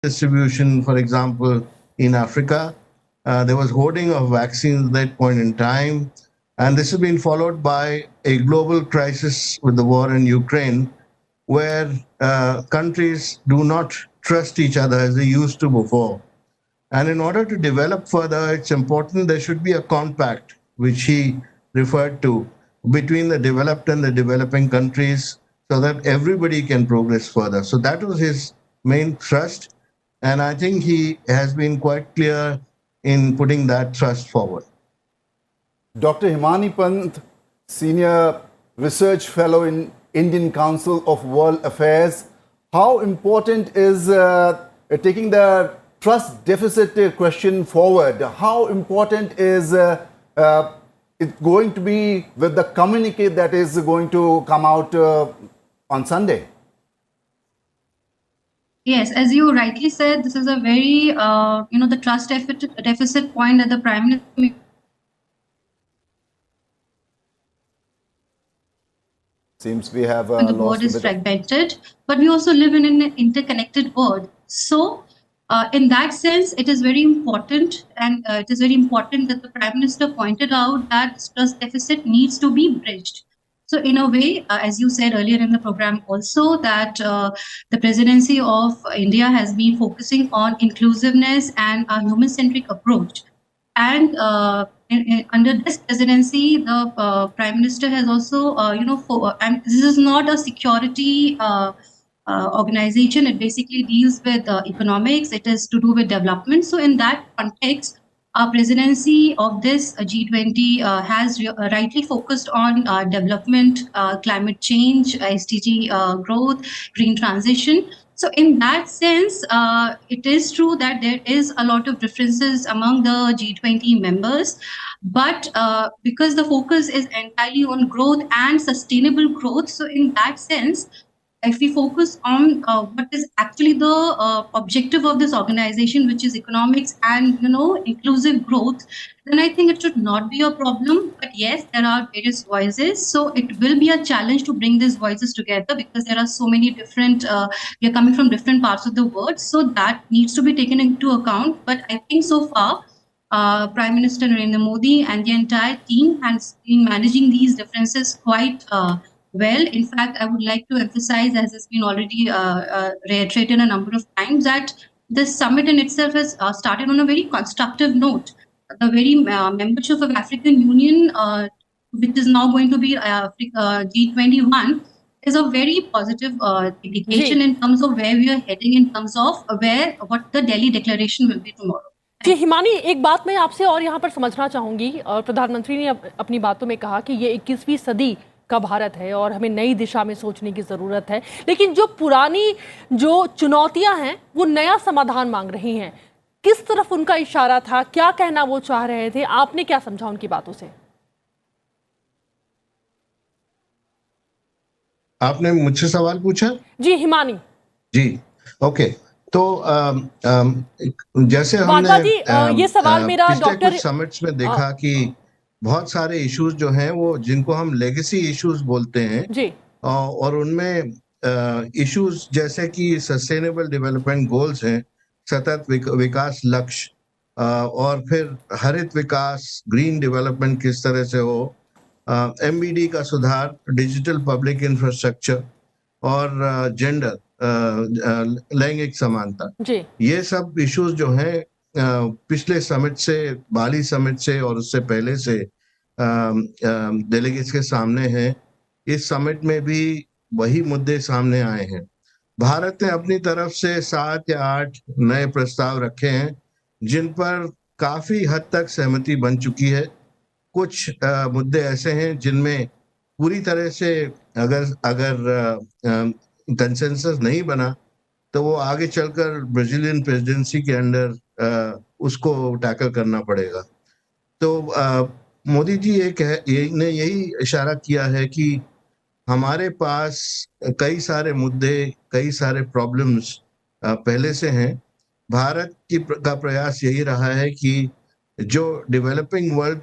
distribution, for example, in Africa. There was hoarding of vaccines at that point in time. And this has been followed by a global crisis with the war in Ukraine, where countries do not trust each other as they used to before. And in order to develop further, it's important there should be a compact, which he referred to, between the developed and the developing countries so that everybody can progress further. So that was his main thrust. And I think he has been quite clear in putting that thrust forward. Dr. Himani Pant, Senior Research Fellow in Indian Council of World Affairs. How important is taking the trust deficit question forward? How important is it going to be with the communique that is going to come out on Sunday? Yes, as you rightly said, this is a very, the trust deficit point that the Prime Minister seems we have the world is fragmented, but we also live in an interconnected world. So, in that sense, it is very important, and it is very important that the Prime Minister pointed out that this trust deficit needs to be bridged. So, in a way, as you said earlier in the program also, that the presidency of India has been focusing on inclusiveness and a human-centric approach. And under this presidency, the Prime Minister has also, and this is not a security organization. It basically deals with economics. It is to do with development. So in that context, our presidency of this G20 has rightly focused on development, climate change, SDG growth, green transition. So in that sense, it is true that there is a lot of differences among the G20 members, but because the focus is entirely on growth and sustainable growth, so in that sense, if we focus on what is actually the objective of this organization, which is economics and inclusive growth, then I think it should not be a problem. But yes, there are various voices, so it will be a challenge to bring these voices together because there are so many different. We are coming from different parts of the world, so that needs to be taken into account. But I think so far, Prime Minister Narendra Modi and the entire team has been managing these differences quite well. In fact, I would like to emphasize, as has been already reiterated a number of times, that this summit in itself has started on a very constructive note. The very membership of African Union, which is now going to be G21, is a very positive indication in terms of where we are heading, in terms of what the Delhi Declaration will be tomorrow. जी हिमानी, एक बात मैं आपसे और यहाँ पर समझना चाहूंगी, और प्रधानमंत्री ने अपनी बातों में कहा कि ये 21वीं सदी का भारत है और हमें नई दिशा में सोचने की जरूरत है, लेकिन जो पुरानी जो चुनौतियां हैं वो नया समाधान मांग रही हैं। किस तरफ उनका इशारा था, क्या कहना वो चाह रहे थे, आपने क्या समझा उनकी बातों से? आपने मुझसे सवाल पूछा? जी हिमानी जी, ओके। तो जैसे हमने ये सवाल मेरा पिछले कुछ समिट्स में देखा कि बहुत सारे इश्यूज जो हैं वो जिनको हम लेगेसी इश्यूज बोलते हैं जी, और उनमें इश्यूज जैसे कि सस्टेनेबल डेवलपमेंट गोल्स हैं, सतत विकास लक्ष्य, और फिर हरित विकास, ग्रीन डेवलपमेंट किस तरह से हो, एमबीडी का सुधार, डिजिटल पब्लिक इंफ्रास्ट्रक्चर और जेंडर, लैंगिक समानता, ये सब इश्यूज जो हैं पिछले समिट से, बाली समिट से और उससे पहले से डेलीगेट्स के सामने हैं। इस समिट में भी वही मुद्दे सामने आए हैं। भारत ने अपनी तरफ से 7 या 8 नए प्रस्ताव रखे हैं जिन पर काफी हद तक सहमति बन चुकी है। कुछ मुद्दे ऐसे हैं जिनमें पूरी तरह से अगर कंसेंसस नहीं बना तो वो आगे चलकर ब्राजीलियन प्रेसिडेंसी के अंडर उसको टैकल करना पड़ेगा। तो मोदी जी ने यही इशारा किया है कि हमारे पास कई सारे मुद्दे, कई सारे प्रॉब्लम्स पहले से हैं। भारत का प्रयास यही रहा है कि जो डेवलपिंग वर्ल्ड